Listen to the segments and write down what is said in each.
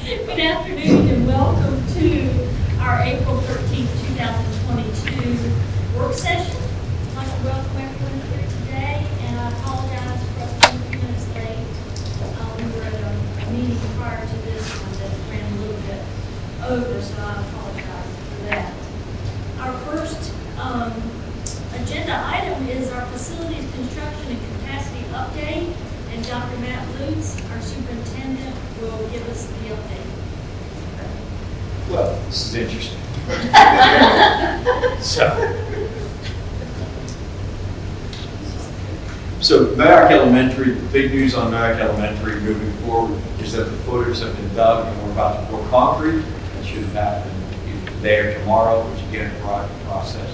Good afternoon and welcome to our April 13th, 2022 work session. I'd like to welcome everyone here today, and I apologize for us being a few minutes late. We were at a meeting prior to this one that ran a little bit over, so I apologize for that. Our first agenda item is our facilities construction and capacity update, and Dr. Matt Lutz, our superintendent, will give us the update. Well, this is interesting. So Merrick Elementary, the big news on Merrick Elementary moving forward is that the footers have been dug and we're about to pour concrete. That should happen either today or tomorrow, which again, a process.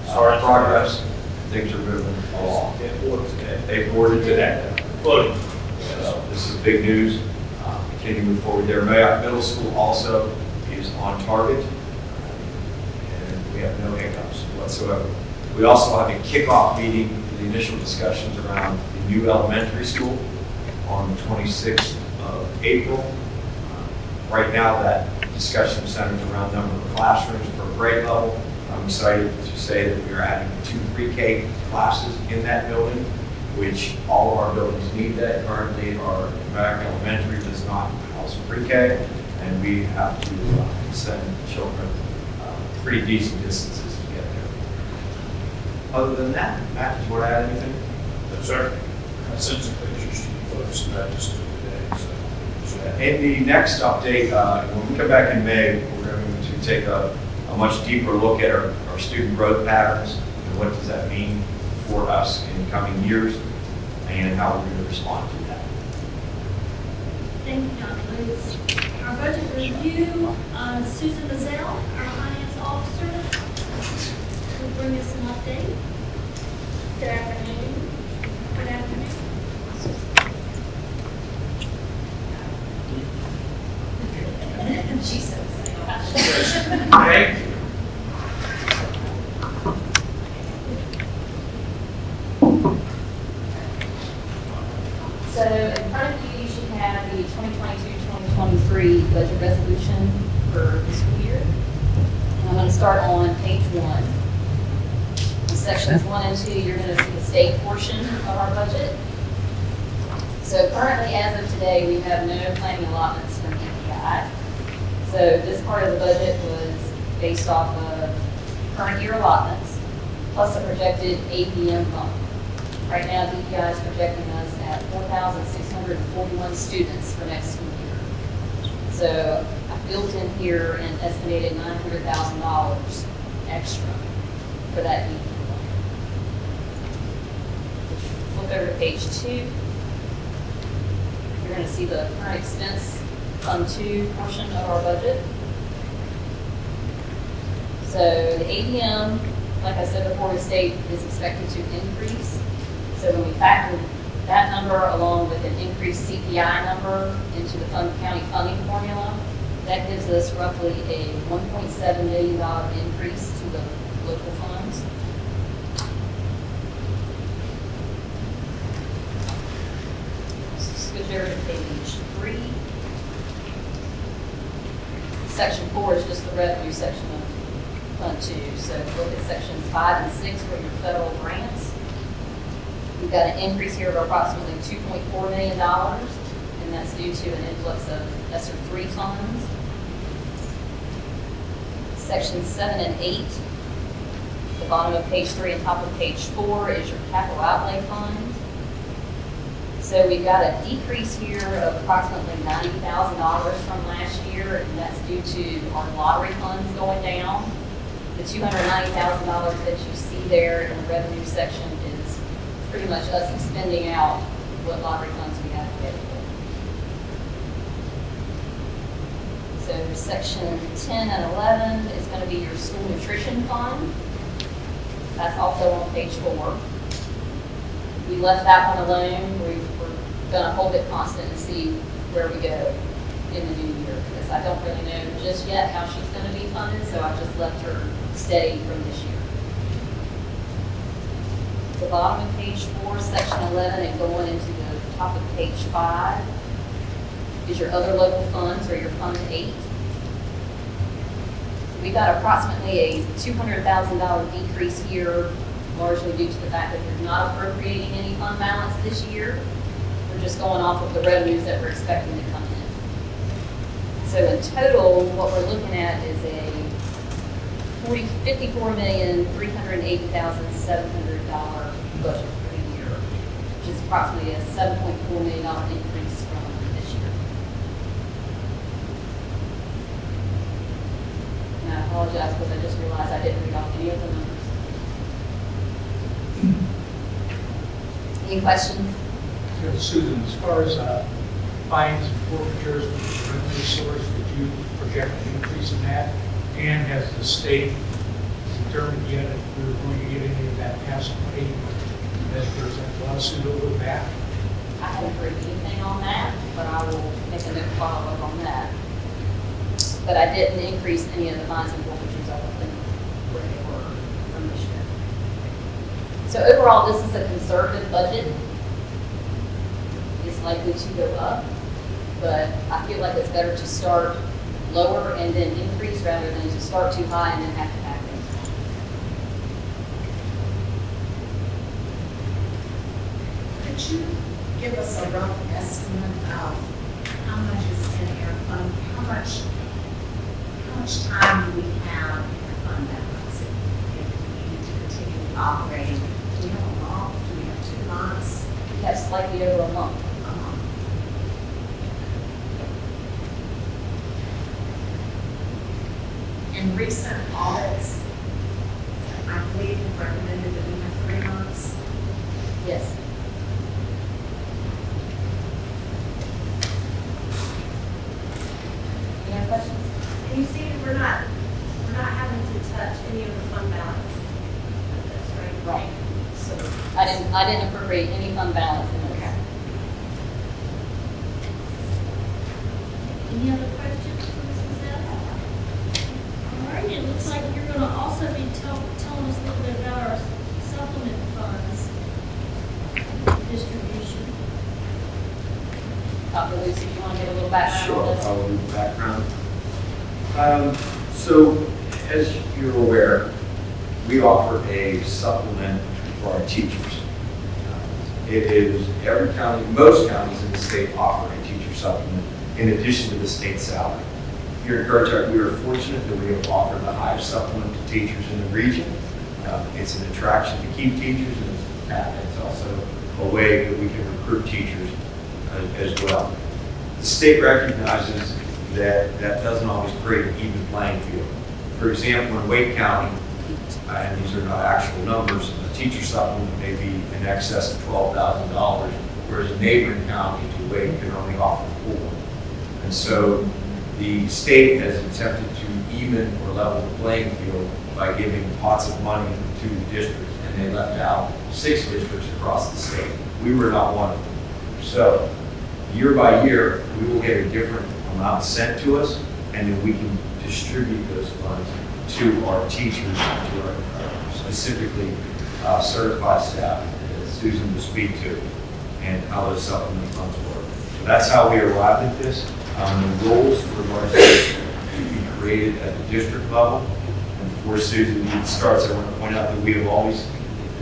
Progress, things are moving along. They poured it today. Floating. So this is big news. Continue to move forward there. Merrick Middle School also is on target, and we have no hiccups whatsoever. We also have a kickoff meeting for the initial discussions around the new elementary school on the 26th of April. Right now, that discussion centers around number of classrooms per grade level. I'm excited to say that we are adding 2 pre-K classes in that building, which all of our buildings need that. Currently, our Merrick Elementary does not house pre-K, and we have to send children pretty decent distances to get there. Other than that, Matt, do you want to add anything? No, sir. I sent some pictures to you folks that I just took today. So. In the next update, when we come back in May, we're going to take a much deeper look at our student growth patterns and what does that mean for us in coming years and how we're going to respond to that. Thank you, Dr. Lutz. Our budget review, Susan Mazzell, our finance officer, will bring us an update. Good afternoon. Good afternoon. She's so excited. Thank you. So in front of you, you should have the 2022-2023 budget resolution for the school year. And I'm going to start on page 1. In sections 1 and 2, you're going to see the state portion of our budget. So currently, as of today, we have no planning allotments from EPI. So this part of the budget was based off of current year allotments, plus a projected APM bump. Right now, DPI is projecting us at 4,641 students for next school year. So I built in here an estimated $900,000 extra for that APM bump. Flip over to page 2. You're going to see the current expense Fund 2 portion of our budget. So the APM, like I said before, the state is expected to increase. So when we factor that number along with an increased CPI number into the county funding formula, that gives us roughly a $1.7 million increase to the local funds. Switch over to page 3. Section 4 is just the revenue section of Fund 2. So if you look at sections 5 and 6 for your federal grants, we've got an increase here of approximately $2.4 million, and that's due to an influx of ESSER 3 funds. Sections 7 and 8, the bottom of page 3 and top of page 4 is your capital outlay fund. So we've got a decrease here of approximately $90,000 from last year, and that's due to our lottery funds going down. The $290,000 that you see there in the revenue section is pretty much us expending out what lottery funds we have available. So section 10 and 11 is going to be your school nutrition fund. That's also on page 4. We left that one alone. We're going to hold it constant and see where we go in the new year, because I don't really know just yet how she's going to be funded, so I just left her steady from this year. The bottom of page 4, section 11, and going into the top of page 5, is your other local funds, or your Fund 8. We got approximately a $200,000 decrease here, largely due to the fact that we're not appropriating any fund balance this year. We're just going off of the revenues that we're expecting to come in. So in total, what we're looking at is a $54,380,700 budget for the year, which is approximately a $7.4 million increase from this year. And I apologize because I just realized I didn't read off any of the numbers. Any questions? Susan, as far as fines and forfeitures from the revenue source, did you project an increase in that? And has the state determined yet if we were going to get any of that past money, that there's a lawsuit over that? I haven't heard anything on that, but I will make a note follow up on that. But I didn't increase any of the fines and forfeitures other than where they were from this year. So overall, this is a conservative budget. It's likely to go up, but I feel like it's better to start lower and then increase rather than to start too high and then have to back things down. Could you give us a rough estimate of how much is in our fund? How much time do we have in our fund balance if we need to continue operating? Do we have a month? Do we have 2 months? We have slightly over a month. In recent audits, I believe have recommended that we have 3 months. Yes. Any other questions? And you see, we're not having to touch any of the fund balance. That's right. Right. So I didn't appropriate any fund balance in this. Any other questions for Ms. Mazzella? All right, it looks like you're going to also be telling us a little bit about our supplement funds distribution. Dr. Lucy, if you want to give a little background Sure, on this? I'll do the background. So, as you're aware, we offer a supplement for our teachers. It is every county, most counties in the state offer a teacher supplement in addition to the state salary. Here in Currituck, we are fortunate that we have offered the highest supplement to teachers in the region. It's an attraction to keep teachers, and it's also a way that we can recruit teachers as well. The state recognizes that doesn't always create an even playing field. For example, in Wake County, and these are not actual numbers, a teacher supplement may be in excess of $12,000, whereas a neighboring county to Wake can only offer $4,000. And so the state has attempted to even or level the playing field by giving pots of money to the districts, and they left out 6 districts across the state. We were not one of them. So year by year, we will get a different amount sent to us, and then we can distribute those funds to our teachers, to our specifically certified staff that Susan will speak to, and how those supplement funds work. So that's how we arrived at this. The rules were largely to be created at the district level. And before Susan starts, I want to point out that we have always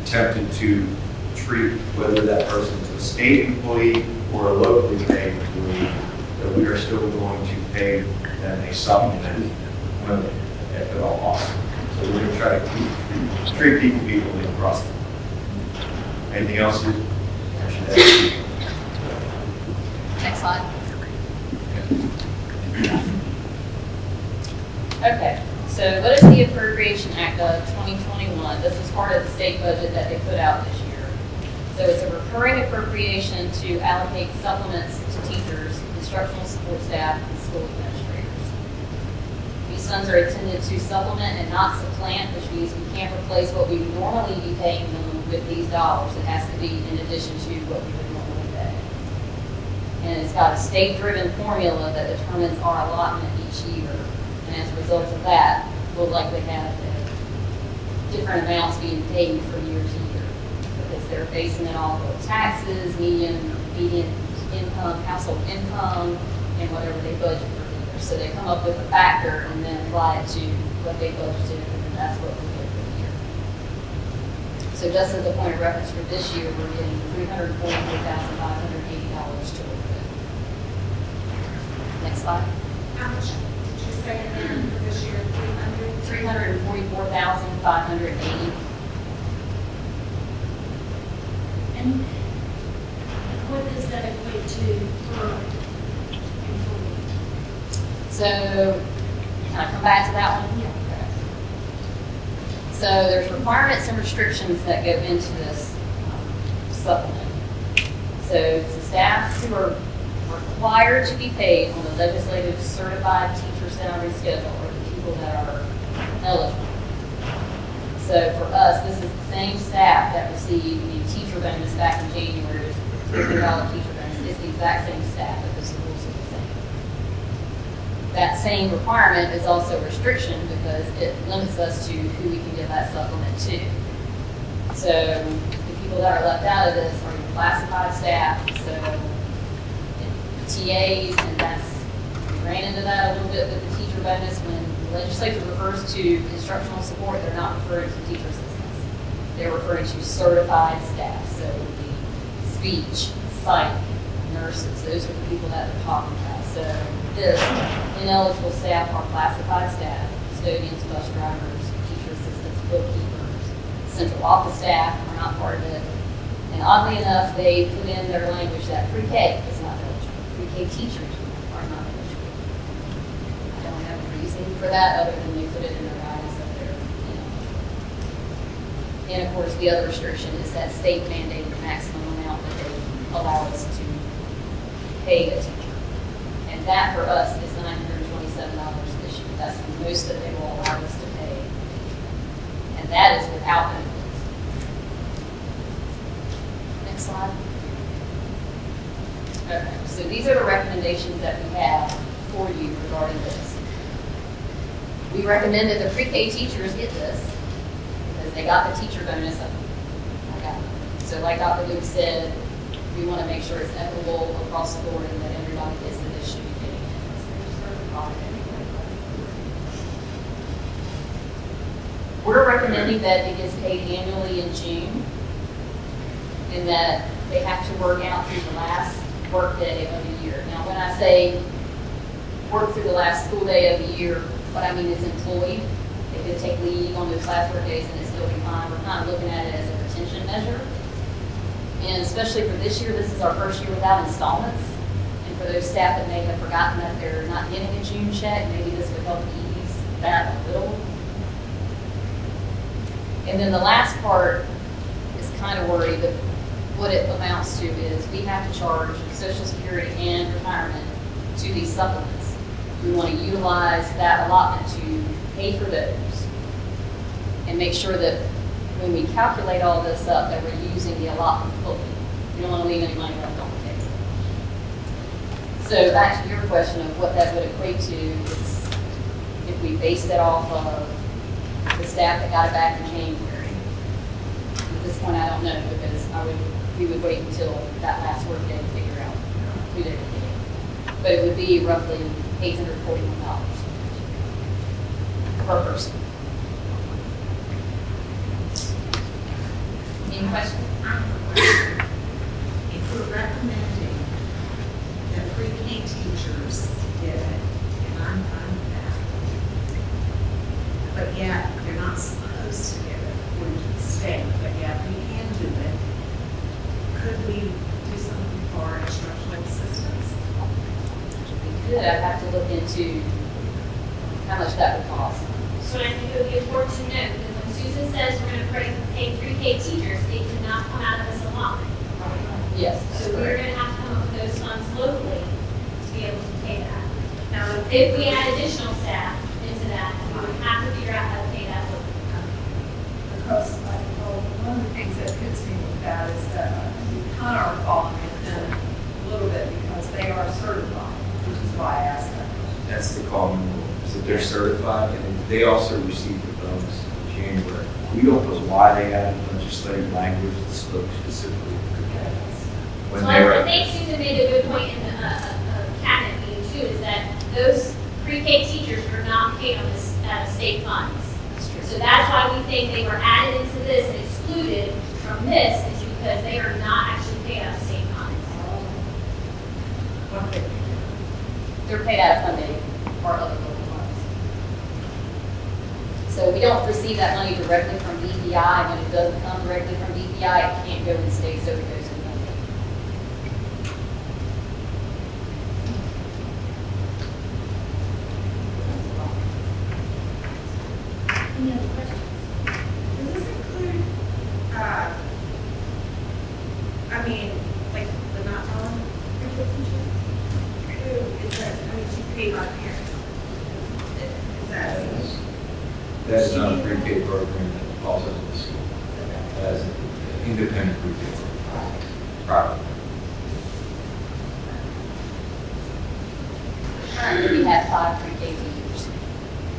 attempted to treat whether that person is a state employee or a locally paid employee, that we are still going to pay them a supplement when if at all possible. So we're going to try to treat people equally across the board. Anything else? Next slide. Okay, so what is the Appropriation Act of 2021? This is part of the state budget that they put out this year. So it's a recurring appropriation to allocate supplements to teachers, instructional support staff, and school administrators. These funds are intended to supplement and not supplant, which means we can't replace what we would normally be paying them with these dollars. It has to be in addition to what we would normally pay. And it's got a state-driven formula that determines our allotment each year. And as a result of that, we'll likely have different amounts being paid from year to year because they're basing it off of taxes, median income, household income, and whatever they budget for the year. So they come up with a factor and then apply it to what they budgeted, and then that's what we get for the year. So just as a point of reference for this year, we're getting $344,580 to work with. Next slide. How much did you say again for this year, 300? $344,580. And what does that equate to per employee? So, can I come back to that one? Yeah. So there's requirements and restrictions that go into this supplement. So the staff who are required to be paid on the legislative certified teacher salary schedule are the people that are eligible. So for us, this is the same staff that received the teacher bonus back in January, $50 teacher bonus. It's the exact same staff, but the rules are the same. That same requirement is also a restriction because it limits us to who we can give that supplement to. So the people that are left out of this are your classified staff, so TAs, and we ran into that a little bit with the teacher bonus. When the legislature refers to instructional support, they're not referring to teacher assistants. They're referring to certified staff, so it would be speech, psych, nurses. Those are the people that they're talking about. So this ineligible staff are classified staff, custodians, bus drivers, teacher assistants, bookkeepers, central office staff are not part of it. And oddly enough, they put in their language that pre-K is not eligible. Pre-K teachers are not eligible. I don't have a reason for that other than they put it in their guidance that they're ineligible. And of course, the other restriction is that state mandated maximum amount that they allow us to pay a teacher. And that for us is $927 this year. That's the most that they will allow us to pay. And that is without benefits. Next slide. Okay, so these are the recommendations that we have for you regarding this. We recommend that the pre-K teachers get this because they got the teacher bonus. So like Dr. Luke said, we want to make sure it's equitable across the board and that everybody gets that this should be getting it. We're recommending that it gets paid annually in June and that they have to work out through the last work day of the year. Now, when I say work through the last school day of the year, what I mean is employed. They could take leave on those last work days and it still be fine. We're kind of looking at it as a retention measure. And especially for this year, this is our first year without installments. And for those staff that may have forgotten that they're not getting a June check, maybe this would help ease that a little. And then the last part is kind of worried, but what it amounts to is we have to charge Social Security and retirement to these supplements. We want to utilize that allotment to pay for those and make sure that when we calculate all this up, that we're using the allotment fully. We don't want to leave any money left on the table. So back to your question of what that would equate to, is if we based it off of the staff that got it back in January. At this point, I don't know because we would wait until that last work day to figure out who they would get. But it would be roughly $841 per person. Any questions? If we're recommending that pre-K teachers get it, and I'm fine with that. But yet, they're not supposed to get it according to the state, but yet we can do it. Could we do something for our instructional assistants? We could. I'd have to look into how much that would cost. So I think it would be important to note that when Susan says we're going to pay pre-K teachers, it cannot come out of this allotment. Yes. So we're going to have to come up with those funds locally to be able to pay that. Now, if we add additional staff into that, we would have to figure out how to pay that locally. Because like, well, one of the things that hits me with that is that we kind of are falling within a little bit because they are certified, which is why I asked that. That's the common rule, is that they're certified, and they also receive the bonus in January. We don't know why they added legislative language that spoke specifically to cadets. When So they were, I think Susan made a good point in the cabinet meeting too, pre-K teachers are not paid on this, state funds. That's true. So that's why we think they were added into this and excluded from this, is because they are not actually paid out of state funds. They're paid out of funding or other local funds. So we don't receive that money directly from DPI. When it doesn't come directly from DPI, it can't go to the state, so it goes to the funding. Any other questions? Does this include, I mean, like, the not on who is that, I mean, you pay our parents? Is that? That is not a pre-K program that falls under the school. That is an independent pre-K program. Private. Currently, we have 5 pre-K teachers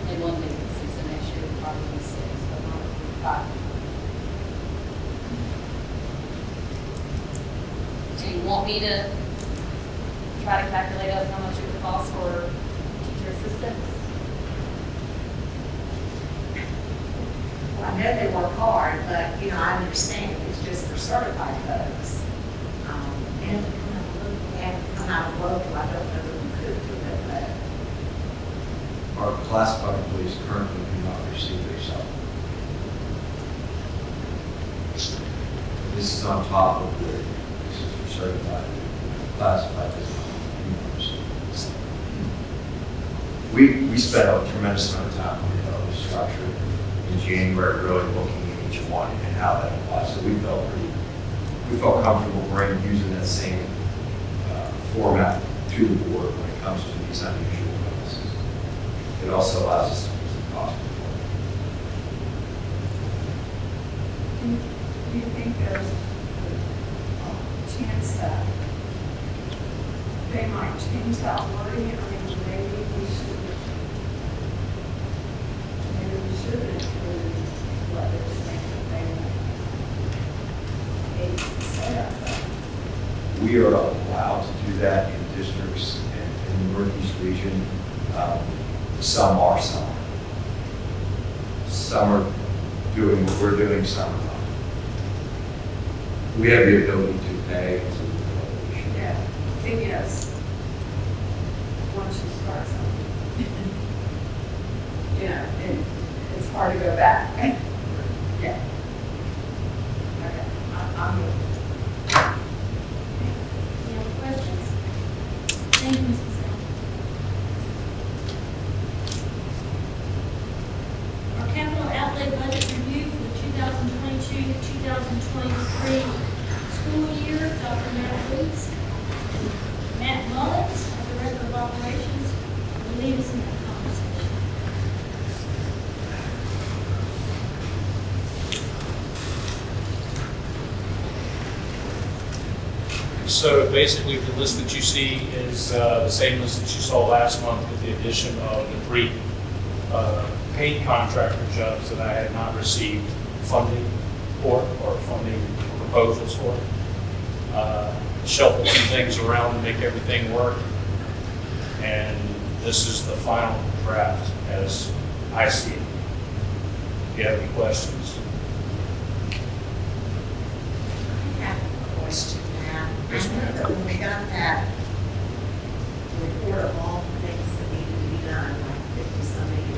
and 1 vacancy, so next year we'll probably be 6, but not 5. Do you want me to try to calculate up how much it would cost for teacher assistants? Well, I know they work hard, but, you know, I understand it's just for certified folks. And come out of local, I don't know that we could do it, but. Our classified employees currently do not receive their salary. This is on top of the, this is for certified, classified does not receive. We spent a tremendous amount of time on the structure in January, really looking at each one and how that applies. So we felt comfortable using that same format to the board when it comes to these unusual illnesses. It also allows us to use the cost control. Do you think there's a chance that they might change that wording? I mean, maybe we should include what they're saying that they say that, but We are allowed to do that in districts in the Northeast region. Some are, some aren't. Some are doing what we're doing, some are not. We have the ability to pay. yeah, thing is, once you start something, you know, it's hard to go back. Yeah. Okay, I'm good. Any other questions? Thank you, Mrs. Sal. Our capital outlay budget review for the 2022-2023 school year, Dr. Matt Boots and Matt Mullins, the Director of Operations, will lead us in that conversation. So basically, the list that you see is the same list that you saw last month with the addition of the 3 paid contractor jobs that I had not received funding for or funding proposals for. Shuffle some things around to make everything work. And this is the final draft as I see it. If you have any questions. I have a question now. Yes, ma'am. I know that when we got that report of all the things that needed to be done, like $50-some million in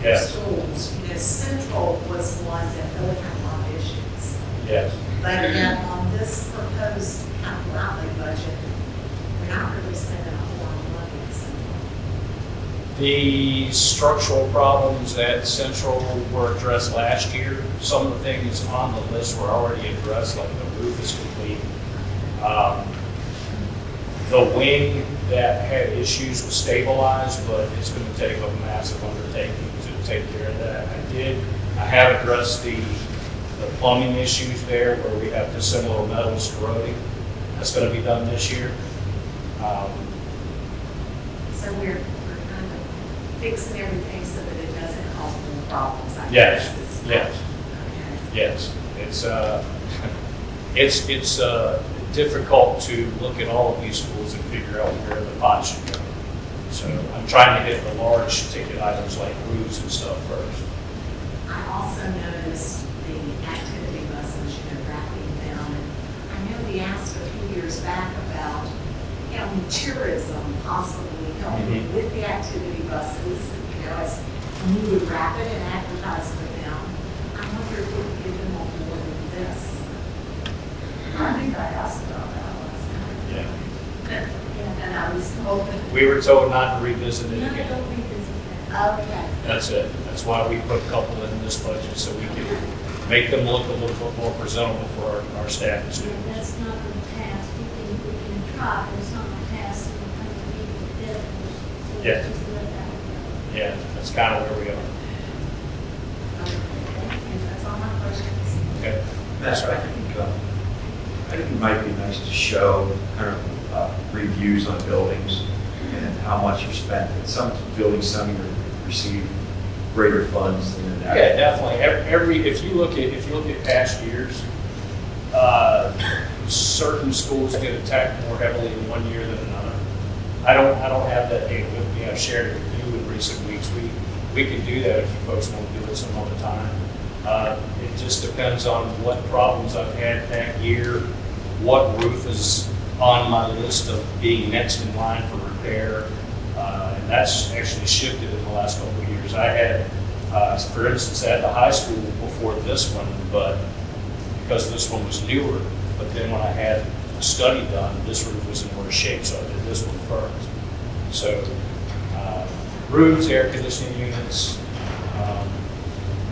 Yes. schools, you know, Central was one that really had a lot of issues. Yes. But yet on this proposed capital outlay budget, we're not really spending a whole lot of money in Central. The structural problems at Central were addressed last year. Some of the things on the list were already addressed, like the roof is complete. The wing that had issues was stabilized, but it's going to take a massive undertaking to take care of that. I have addressed the plumbing issues there where we have dissimilar metals corroding. That's going to be done this year. So we're kind of fixing everything so that it doesn't cause more problems. I Yes, guess. yes. Okay. Yes, it's difficult to look at all of these schools and figure out where the pot should go. So I'm trying to hit the large ticket items like roofs and stuff first. I also noticed the activity buses, wrapping them. And I know we asked a few years back about, tourism possibly helping Mhm. with the activity buses, as we would wrap it and advertise for them. I wonder if we could give them more than this. I think I asked about that last Yeah. night. And I was hoping, We were told not to revisit it No, again. don't revisit that. Okay. That's it. That's why we put a couple in this budget, so we can make them look a little bit more presentable for our staff and students. That's not going to pass. We can try, but it's not going to pass in the kind of meeting with deadlines. So Yeah. just let that go. Yeah, that's kind of where we are. And that's all my questions. Okay. That's right. I think it might be nice to show kind of reviews on buildings and how much you spent. In some buildings, some year receive greater funds than in that. Yeah, definitely. If you look at past years, certain schools get attacked more heavily in one year than another. I don't have that data with me. I've shared it with you in recent weeks. We can do that if you folks want to do it some other time. It just depends on what problems I've had that year, what roof is on my list of being next in line for repair. And that's actually shifted in the last couple of years. I had, for instance, at the high school before this one, but because this one was newer, but then when I had a study done, this roof was in worse shape, so I did this one first. So roofs, air conditioning units,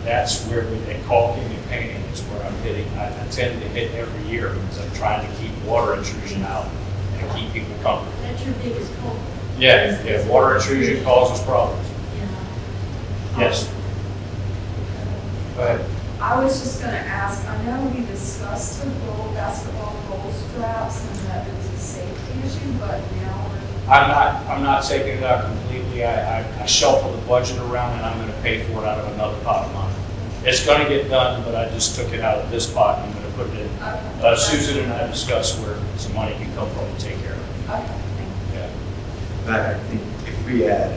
that's where and caulking and painting is where I'm hitting. I tend to hit every year because I'm trying to keep water intrusion out and keep people comfortable. That's your biggest culprit. Yeah, water intrusion causes problems. Yeah. Yes. Go ahead. I was just gonna ask, I know we discussed the basketball goal straps and that it was a safety issue, but now we're. I'm not taking it out completely. I shuffle the budget around and I'm going to pay for it out of another pot of money. It's going to get done, but I just took it out of this pot and I'm going to put it in. Okay. Susan and I discussed where some money can come from to take care of it. Okay, thank you. Yeah. But I think if we add,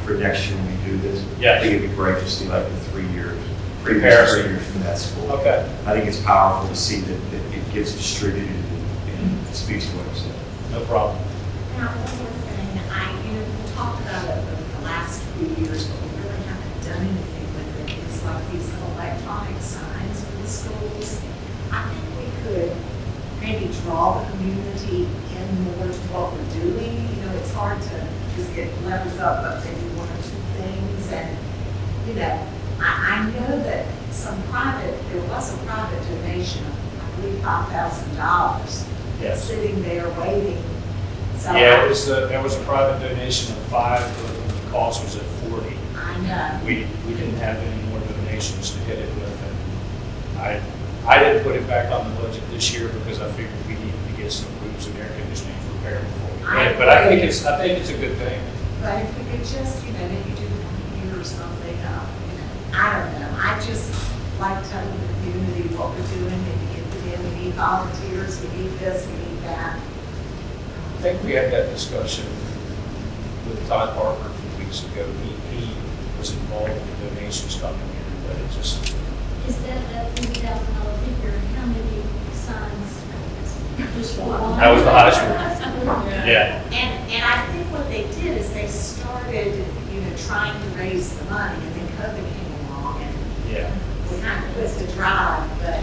for next year when we do this, Yes. I think it'd be great to see like the 3 years, previous Comparison. 3 years from that school. Okay. I think it's powerful to see that it gets distributed and it speaks to what you said. No problem. Now, one more thing, we talked about it over the last few years, but we really haven't done anything with it. It's like these electronic signs for the schools. I think we could maybe draw the community in more to what we're doing. It's hard to just get letters up maybe one or two things. And, I know that there was a private donation of, I believe, $5,000 Yes. sitting there waiting. So Yeah, there was a private donation of 5, but the cost was at 40. I know. We didn't have any more donations to hit it with, and I didn't put it back on the budget this year because I figured we needed to get some roofs and air conditioning repaired before we did it. But I think it's a good thing. But if we could just, maybe do 1 year or something, I don't know. I just like telling the community what we're doing, maybe get them in, we need volunteers, we need this, we need that. I think we had that discussion with Todd Parker a few weeks ago. He was involved in the donations coming in, but it just, Is that $3,000 figure, how many signs? Just one? That was the high school. Yeah. And I think what they did is they started, trying to raise the money, and then COVID came along, and Yeah. we kind of quit the drive, but,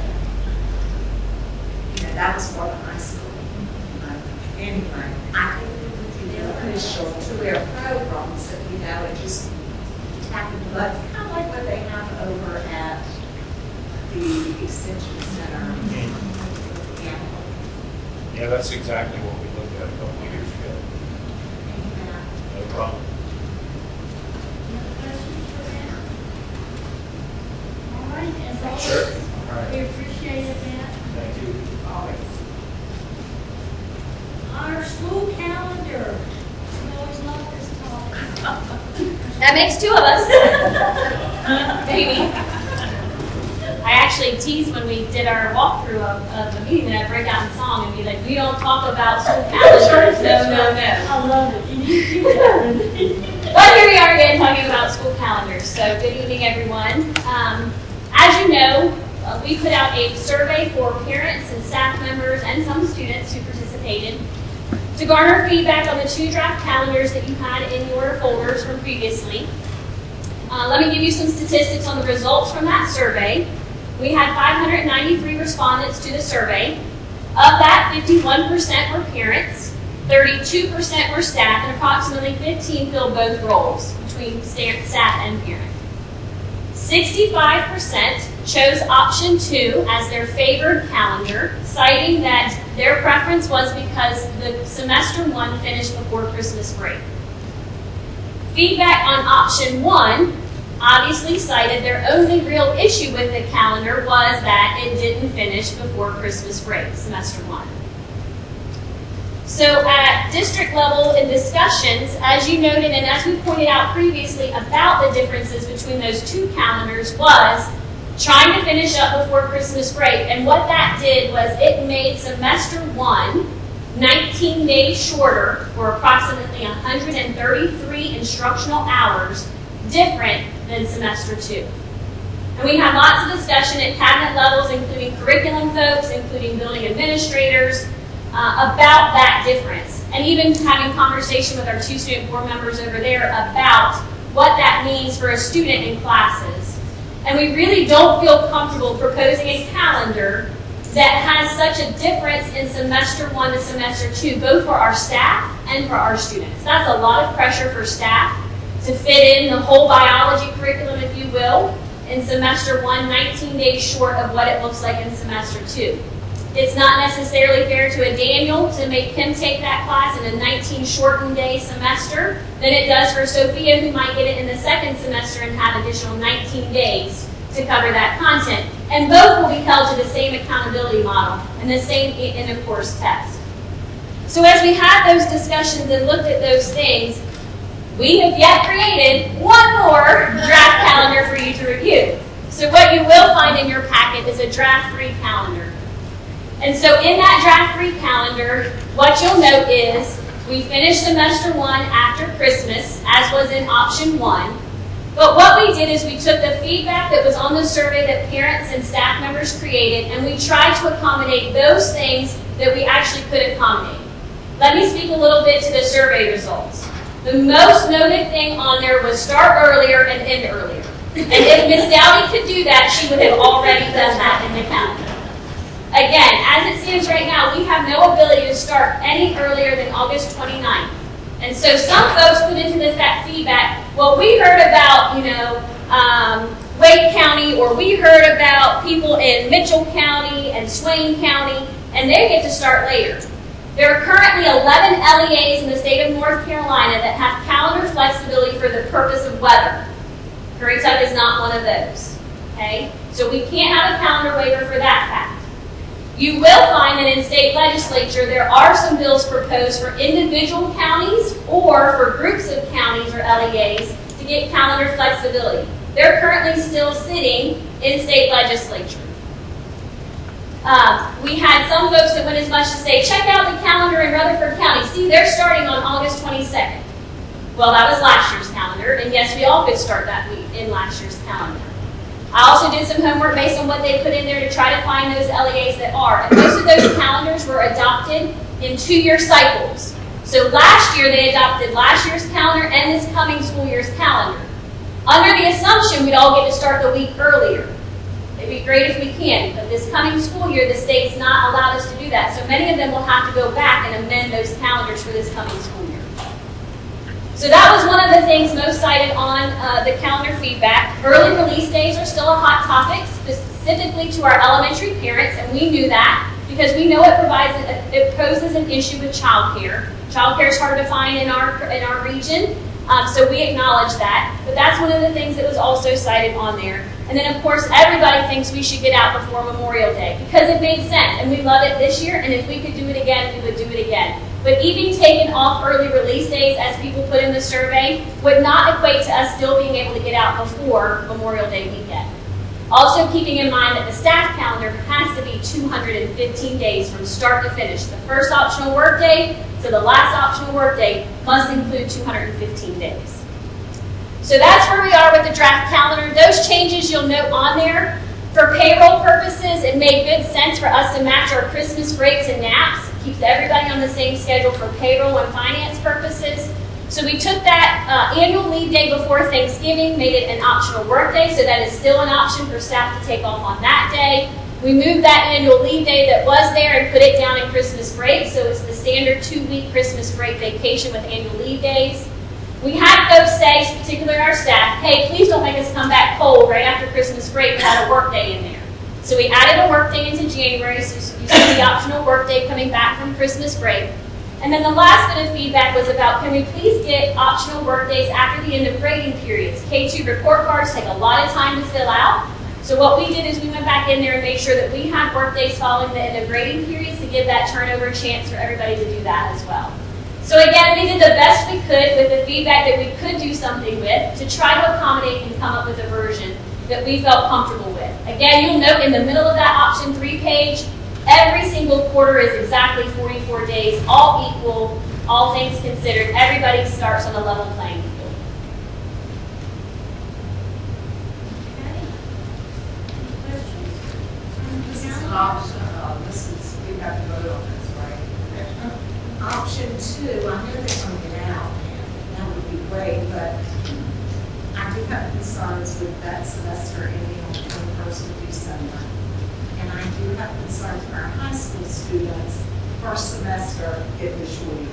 that was for the high school. But anyway, I think it would be beneficial to their programs that, and just tapping the buttons, kind of like what they have over at the Extension Center. Yeah. Yeah, that's exactly what we looked at a couple of years ago. No problem. Any other questions for Matt? All right, as always. Sure. All right. We appreciate it, Matt. Thank you. Always. Our school calendar. We always love this talk. That makes 2 of us. Maybe. I actually teased when we did our walkthrough of the meeting that I'd break out in song and be like, we don't talk about school calendars. No. I love it. You need to do that. calendars. So good evening, everyone. As you know, we put out a survey for parents and staff members and some students who participated to garner feedback on the 2 draft calendars that you had in your folders from previously. Let me give you some statistics on the results from that survey. We had 593 respondents to the survey. Of that, 51% were parents, 32% were staff, and approximately 15 filled both roles between staff and parent. 65% chose option 2 as their favored calendar, citing that their preference was because the semester 1 finished before Christmas break. Feedback on option 1 obviously cited their only real issue with the calendar was that it didn't finish before Christmas break, semester 1. So at district level in discussions, as you noted and as we pointed out previously about the differences between those 2 calendars was trying to finish up before Christmas break. And what that did was it made semester 1 19 days shorter, or approximately 133 instructional hours, different than semester 2. And we had lots of discussion at cabinet levels, including curriculum folks, including building administrators, about that difference. And even having conversation with our 2 student board members over there about what that means for a student in classes. And we really don't feel comfortable proposing a calendar that has such a difference in semester 1 to semester 2, both for our staff and for our students. That's a lot of pressure for staff to fit in the whole biology curriculum, if you will, in semester 1, 19 days short of what it looks like in semester 2. It's not necessarily fair to a Daniel to make him take that class in a 19 shortened day semester than it does for Sophia, who might get it in the 2nd semester and have additional 19 days to cover that content. And both will be held to the same accountability model and the same end of course test. So as we had those discussions and looked at those things, we have yet created one more draft calendar for you to review. So what you will find in your packet is a draft 3 calendar. And so in that draft 3 calendar, what you'll note is we finished semester 1 after Christmas, as was in option 1. But what we did is we took the feedback that was on the survey that parents and staff members created, and we tried to accommodate those things that we actually could accommodate. Let me speak a little bit to the survey results. The most noted thing on there was start earlier and end earlier. And if Ms. Dowdy could do that, she would have already done that in the calendar. Again, as it stands right now, we have no ability to start any earlier than August 29th. And so some folks put into this that feedback, well, we heard about, Wake County, or we heard about people in Mitchell County and Swain County, and they get to start later. There are currently 11 LEAs in the state of North Carolina that have calendar flexibility for the purpose of weather. Currituck is not one of those. Okay? So we can't have a calendar waiver for that fact. You will find that in state legislature there are some bills proposed for individual counties or for groups of counties or LEAs to get calendar flexibility. They're currently still sitting in state legislature. We had some folks that went as much as say, check out the calendar in Rutherford County. See, they're starting on August 22nd. Well, that was last year's calendar, and yes, we all could start that week in last year's calendar. I also did some homework based on what they put in there to try to find those LEAs that are. And most of those calendars were adopted in 2-year cycles. So last year they adopted last year's calendar and this coming school year's calendar. Under the assumption we'd all get to start the week earlier. It'd be great if we can, but this coming school year the state's not allowed us to do that. So many of them will have to go back and amend those calendars for this coming school year. So that was one of the things most cited on the calendar feedback. Early release days are still a hot topic, specifically to our elementary parents, and we knew that because we know it poses an issue with childcare. Childcare is hard to find in our region, so we acknowledge that. But that's one of the things that was also cited on there. And then, of course, everybody thinks we should get out before Memorial Day because it made sense, and we love it this year, and if we could do it again, we would do it again. But even taking off early release days, as people put in the survey, would not equate to us still being able to get out before Memorial Day weekend. Also keeping in mind that the staff calendar has to be 215 days from start to finish. The first optional workday to the last optional workday must include 215 days. So that's where we are with the draft calendar. Those changes you'll note on there. For payroll purposes, it made good sense for us to match our Christmas breaks and naps. Keeps everybody on the same schedule for payroll and finance purposes. So we took that annual leave day before Thanksgiving, made it an optional work day, so that is still an option for staff to take off on that day. We moved that annual leave day that was there and put it down in Christmas break, so it's the standard 2-week Christmas break vacation with annual leave days. We had folks say, particularly our staff, hey, please don't make us come back cold right after Christmas break without a work day in there. So we added a work day into January, so you see the optional work day coming back from Christmas break. And then the last bit of feedback was about, can we please get optional work days after the end of grading periods? K2 report cards take a lot of time to fill out. So what we did is we went back in there and made sure that we had work days following the end of grading periods to give that turnover chance for everybody to do that as well. So again, we did the best we could with the feedback that we could do something with to try to accommodate and come up with a version that we felt comfortable with. Again, you'll note in the middle of that option 3 page, every single quarter is exactly 44 days, all equal, all things considered. Everybody starts on a level playing field. This is an option, we have to vote on this, right? Option 2, I know they're going to get out, and that would be great, but I do have concerns with that semester ending on the 21st of December. And I do have concerns for our high school students, first semester getting the short year.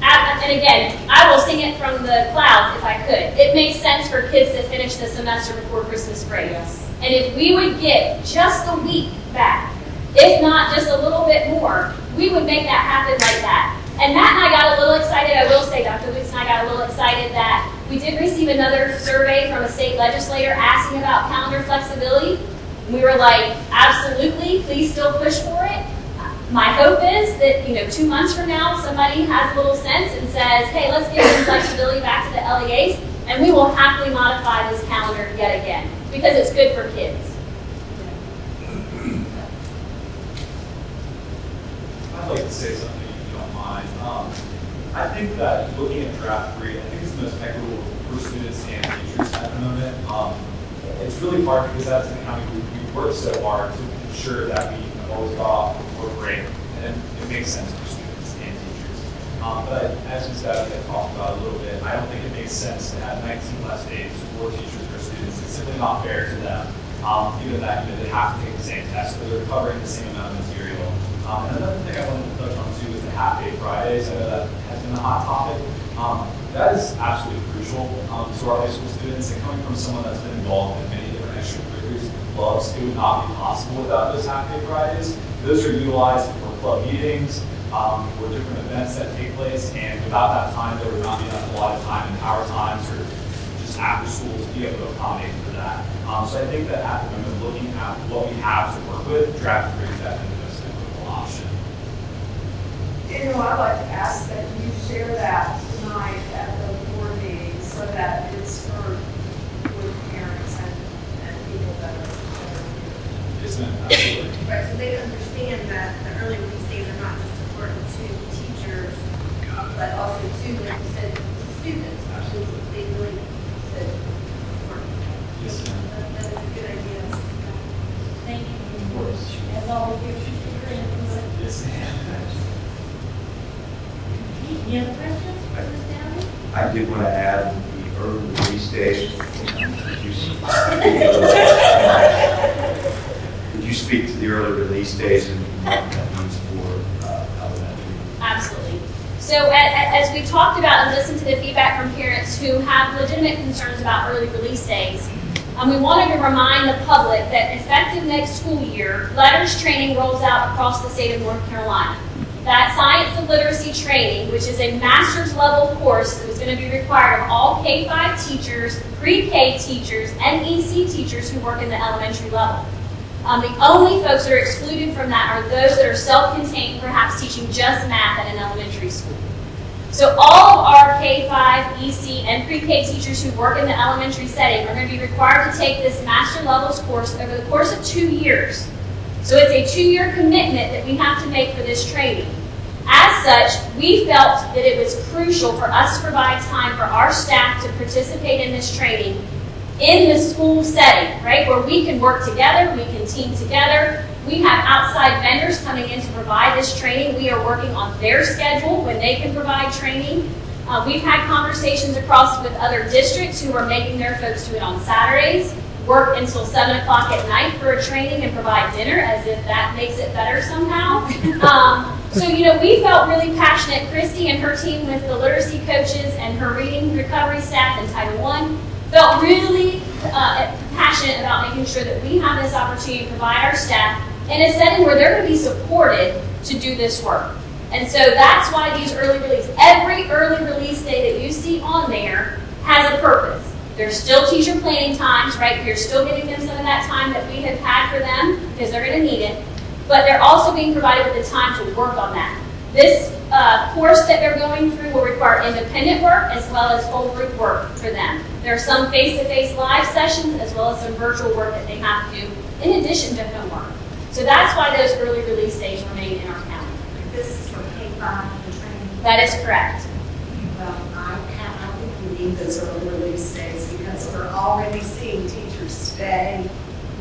And again, I will sing it from the clouds if I could. It makes sense for kids to finish the semester before Christmas break. Yes. And if we would get just a week back, if not just a little bit more, we would make that happen like that. And Matt and I got a little excited, I will say, Dr. Lutz and I got a little excited that we did receive another survey from a state legislator asking about calendar flexibility. We were like, absolutely, please still push for it. My hope is that, 2 months from now, somebody has a little sense and says, hey, let's give some flexibility back to the LEAs, and we will happily modify this calendar yet again, because it's good for kids. I'd like to say something if you don't mind. I think that looking at draft 3, I think it's the most equitable for students and teachers at the moment. It's really hard because as an county, we work so hard to ensure that we always got off before break, and it makes sense for students and teachers. But as we said, I talked about a little bit, I don't think it makes sense to have 19 less days for teachers or students. It's simply not fair to them, given that they have to take the same test, but they're covering the same amount of material. And another thing I wanted to touch on too is the half-day Fridays. I know that has been a hot topic. That is absolutely crucial to our high school students. And coming from someone that's been involved in many different extracurriculars, clubs, it would not be possible without those half-day Fridays. Those are utilized for club meetings, for different events that take place, and without that time, there would not be enough a lot of time in power times or just after school to be able to accommodate for that. So I think that at the moment, looking at what we have to work with, draft 3 is definitely the most equitable option. Daniel, I'd like to ask that you share that tonight at the board meeting so that it's heard with parents and people that are here. Yes, ma'am, absolutely. Right, so they understand that the early release days are not just important to teachers, but also to, like you said, to students. Absolutely. They really said, Yes, ma'am. that is a good idea. Thank you. Of course. As always, your input. Yes, ma'am. Any other questions for Ms. Downey? I did want to add the early release days. Would you speak to the early release days and what that means for elementary? Absolutely. So as we talked about and listened to the feedback from parents who have legitimate concerns about early release days, we wanted to remind the public that effective next school year, letters training rolls out across the state of North Carolina. That science and literacy training, which is a master's level course that is going to be required of all K-5 teachers, pre-K teachers, and EC teachers who work in the elementary level. The only folks that are excluded from that are those that are self-contained, perhaps teaching just math at an elementary school. So all of our K-5, EC, and pre-K teachers who work in the elementary setting are going to be required to take this master levels course over the course of 2 years. So it's a 2-year commitment that we have to make for this training. As such, we felt that it was crucial for us to provide time for our staff to participate in this training in the school setting, right, where we can work together, we can team together. We have outside vendors coming in to provide this training. We are working on their schedule when they can provide training. We've had conversations across with other districts who are making their folks do it on Saturdays, work until 7 o'clock at night for a training and provide dinner, as if that makes it better somehow. So, we felt really passionate. Christy and her team with the literacy coaches and her reading recovery staff in Title I felt really passionate about making sure that we have this opportunity to provide our staff in a setting where they're going to be supported to do this work. And so that's why these early release, every early release day that you see on there has a purpose. There's still teacher planning times, right? You're still giving them some of that time that we have had for them because they're going to need it. But they're also being provided with the time to work on that. This course that they're going through will require independent work as well as whole group work for them. There are some face-to-face live sessions as well as some virtual work that they have to do in addition to homework. So that's why those early release days remain in our calendar. This is for K-5, the training. That is correct. Well, I think we need those early release days because we're already seeing teachers stay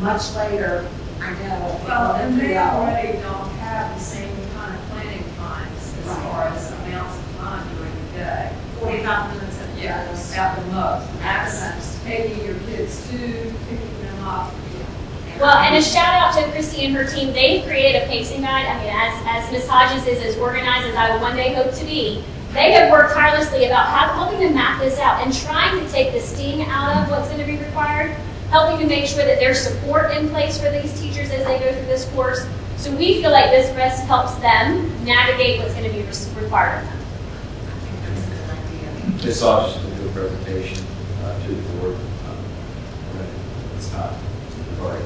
much later. I know. Well, and they already don't have the same kind of planning times as Right. far as amounts of time during the day. 45 minutes at the Yes, most. at the most. Access, taking your kids to, picking them up. Well, and a shout out to Christy and her team. They've created a pacing guide. I mean, as Ms. Hodges is as organized as I will one day hope to be, they have worked tirelessly about helping to map this out and trying to take the sting out of what's going to be required, helping to make sure that there's support in place for these teachers as they go through this course. So we feel like this rest helps them navigate what's going to be required of them. I think that's a good idea. Ms. Hodges will do a presentation to the board. It's not regarding